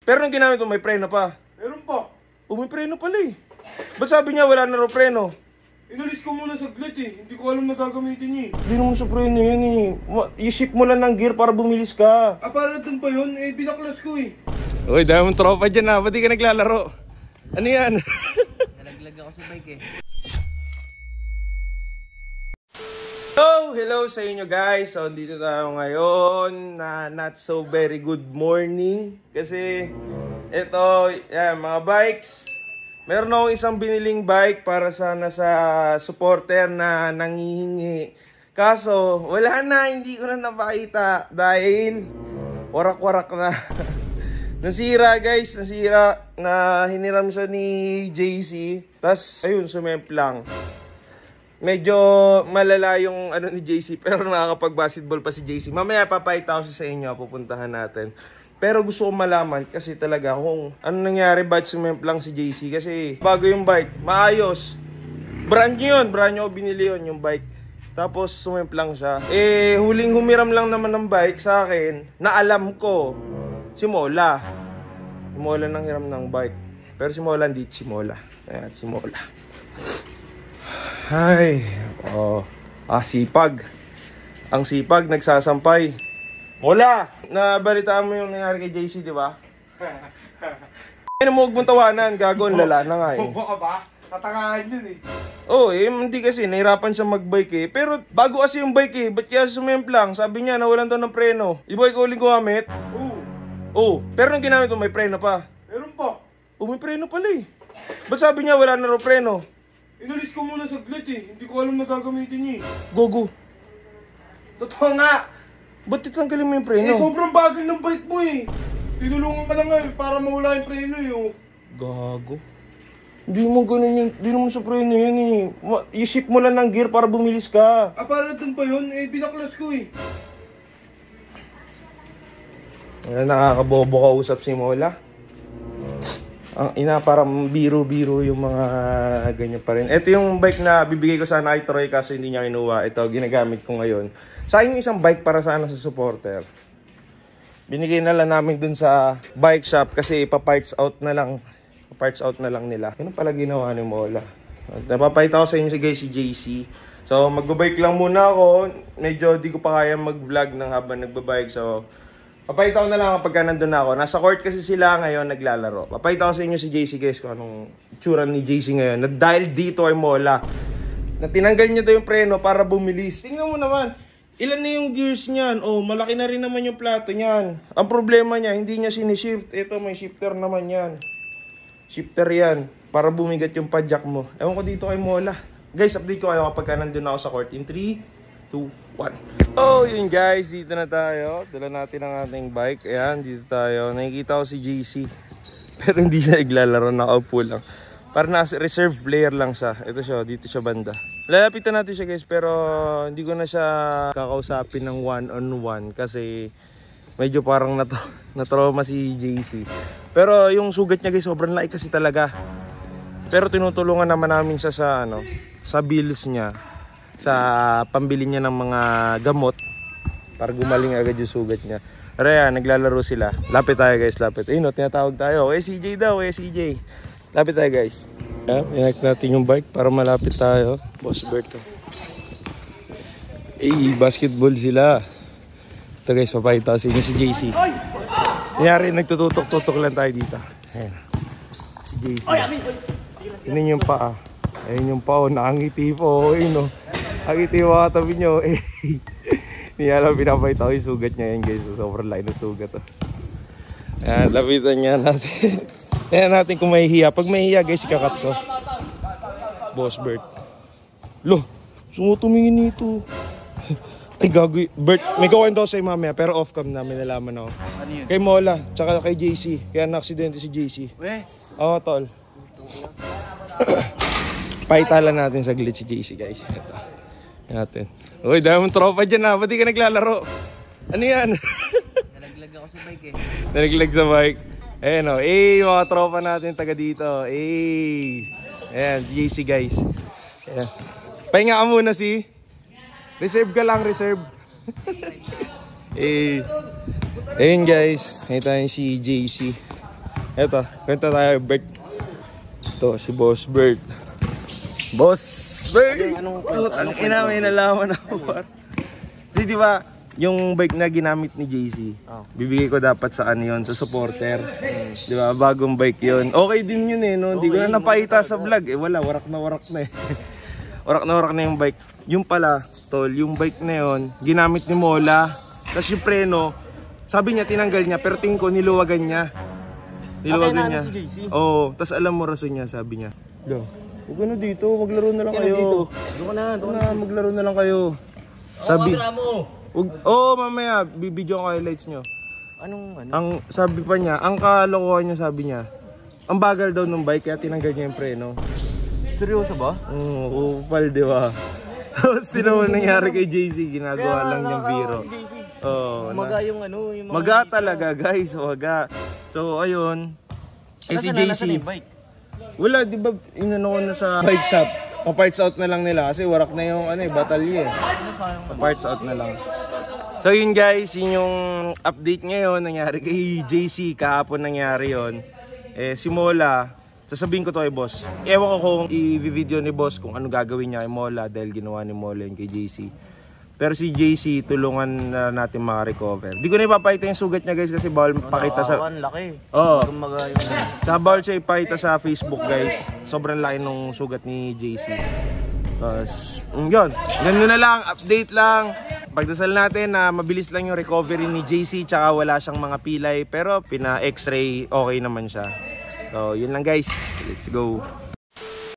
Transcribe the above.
Pero nung ginamit mo, may preno pa. Meron pa. May preno pala eh. Ba't sabi niya wala na raw preno? Inalis ko muna saglit eh. Hindi ko alam na gagamitin niya eh. Hindi naman sa preno yun eh. I-ship mo lang ng gear para bumilis ka. Para dun pa yun? Eh, binaklas ko eh. Uy, dahil mong tropa dyan ha. Ba't di ka naglalaro? Ano yan? Nalaglag ako sa bike eh. Hello sa inyo guys. So, dito tayo ngayon na not so very good morning. Kasi, ito, yan, mga bikes. Meron akong isang biniling bike para sana sa supporter na nangihingi. Kaso, wala na, hindi ko na napakita dahil warak-warak na. Nasira guys, nasira na hiniram siya ni JC. Tas, ayun, sumemplang. Medyo malala yung ano ni JC, pero nakakapag-basketball pa si JC. Mamaya papakita ko sa inyo, pupuntahan natin. Pero gusto ko malaman kasi talaga kung ano nangyari, ba't sumemplang si JC. Kasi bago yung bike, maayos. Brand new yun, brand new binili yun yung bike. Tapos sumemplang siya. Eh, huling humiram lang naman ng bike sa akin, na alam ko, si Mola. Si Mola nang hiram ng bike. Pero si Mola hindi si Mola. Ayan, si Mola. Ay, sipag. Ang sipag, nagsasampay. Mola, nabalitaan mo yung nangyari kay JC, di ba? Ano mo huwag mong tawanan, gagon, lala na nga eh. Baka ba? Tatangahan yun eh. Hindi kasi, nahirapan siya magbike eh. Pero bago kasi yung bike eh, ba't kaya sumemplang? Sabi niya, nawalan daw ng preno. Di ba ikaw uling gumamit? Pero nung ginamit mo, may preno pa. Meron pa. May preno pala eh. Ba't sabi niya wala na raw preno? Inalis ko muna saglit eh. Hindi ko alam na gagamitin niya eh. Gogo. Totoo nga. Ba't titanggalin mo yung preno? Sobrang bagal ng bike mo eh. Tinulungan ka na nga eh, para mawala yung preno eh. Gago. Hindi mo ganun yun. Hindi naman sa preno yun eh. I-ship mo lang ng gear para bumilis ka. Para dun pa yun? Eh, binaklas ko eh. Nakakabobo ka usap si Mola. Ang ina, parang biro-biro yung mga ganyan pa rin. Ito yung bike na bibigay ko sana kay Troy kaso hindi niya kinuha. Ito, ginagamit ko ngayon. Sa akin yung isang bike para sana sa supporter. Binigay na lang namin dun sa bike shop kasi ipa-parts out na lang. Parts out na lang nila. Ano pala ginawa ni Mola? Napapahita ko sa inyo si JC. So, magbabike lang muna ako. Medyo di ko pa kaya mag-vlog ng habang nagbabike. So, papakita ko na lang kapag nandun na ako. Nasa court kasi sila ngayon naglalaro. Papakita ko sa inyo si JC guys kung anong itsura ni JC ngayon. Na dahil dito ay Mola. Na tinanggal niya to yung preno para bumilis. Tingnan mo naman. Ilan na yung gears niyan? Malaki na rin naman yung plato niyan. Ang problema niya, hindi niya sinishift. Ito may shifter naman yan. Shifter yan. Para bumigat yung padjak mo. Ewan ko dito kay Mola. Guys, update ko kayo kapag nandun ako sa court. In 3, 2, 1. Yun guys, dito na tayo. Dala natin ang ating bike. Ayan, dito tayo. Nakikita ko si JC. Pero hindi siya naglalaro, nakaupo lang. Para nasa reserve player lang siya. Ito siya, dito siya banda. Lalapitan natin siya guys, pero hindi ko na siya kakausapin ng one-on-one kasi medyo parang na-trauma si JC. Pero yung sugat niya guys, sobrang laki kasi talaga. Pero tinutulungan naman namin siya sa bills niya. Sa pambili niya ng mga gamot para gumaling agad yung sugat niya. Pero yan, naglalaro sila. Lapit tayo guys, lapit. Ayun, tinatawag tayo. CJ daw, CJ. Lapit tayo guys. Inak natin yung bike para malapit tayo. Boss Berto. Basketball sila. Ito guys, papakita sa inyo si JC. Nangyari, nagtututok-tutok lang tayo dito. Ayan. Si JC. Tingnan yung paa. Ayun yung paa, nakangiti po. Ayun o. Nakangiti yung mga tabi nyo. Hindi alam, pinapakita ko yung sugat niya yan guys. Sobrang laki ng sugat. Ayan, lapitan niya natin. Ayan natin kung mahihiya. Pag mahihiya guys, ikakat ko. Boss Bert. Loh, sumutumingin nito. Ay gago, Bert, may gawin daw sa'yo mamaya, pero off cam na, may nalaman ako. Ano yun? Kay Mola, tsaka kay JC. Kaya na-aksidente si JC. Tol. Paitala natin saglit si JC guys. Ito. Natin. Uy, dahil mong tropa dyan ha. Ba't di ka naglalaro? Ano yan? Nalaglag ako sa bike eh. Nalaglag sa bike. Ayan o. Mga tropa natin taga dito. Ayan, JC guys. Ayan. Pahinga ka muna si. Reserve ka lang, reserve. Ayun guys. Nakita niyo si JC. Eto, kwento tayo, Bert. Ito, si Boss Bert. Boss Bert! Anong ina, may nalaman ako. Kasi di ba, yung bike na ginamit ni JC, bibigay ko dapat sa ano yun, sa supporter. Di ba, bagong bike yun. Okay din yun eh, no? Hindi ko na napakita sa vlog. Eh wala, warak na eh. warak na yung bike. Yung pala, tol, yung bike na yun, ginamit ni Mola. Tapos yung preno, sabi niya tinanggal niya, pero tingin ko niluwagan niya. Niluwagan niya. Oo, tapos alam mo rason niya, sabi niya. Huwag ano dito, maglaro na lang kayo. Doon na, maglaro na lang kayo. Sabi, mamaya, bibidyo ang highlights nyo. Ang sabi pa niya, ang kalokohan niya, sabi niya, ang bagal daw ng bike, kaya tinanggal niya yung preno. Seryoso ba? Oo, upal, di ba? Sino nangyari kay JC, ginagawa lang niyang biro. Maga yung ano, yung maga talaga, guys, maga. So, ayun. Si JC, wala, di ba, inano ko na sa bike shop. Pa-parts out na lang nila kasi warak na yung batalye. Pa-parts out na lang. So yun guys, yun yung update ngayon nangyari kay JC, kahapon nangyari yun. Si Mola, sasabihin ko to kay boss. Ewan ko kung i-video ni boss kung ano gagawin niya kay Mola dahil ginawa ni Mola yun kay JC. Pero si JC, tulungan na natin maka-recover. Di ko na ipapakita yung sugat niya guys kasi bawal pakita sa... laki. Oo. Tsaka bawal siya ipakita sa Facebook guys. Sobrang laki nung sugat ni JC. Tapos, yun. Ganun na lang, update lang. Pagdasal natin na mabilis lang yung recovery ni JC tsaka wala siyang mga pilay. Pero pina-x-ray, okay naman siya. So, yun lang guys. Let's go.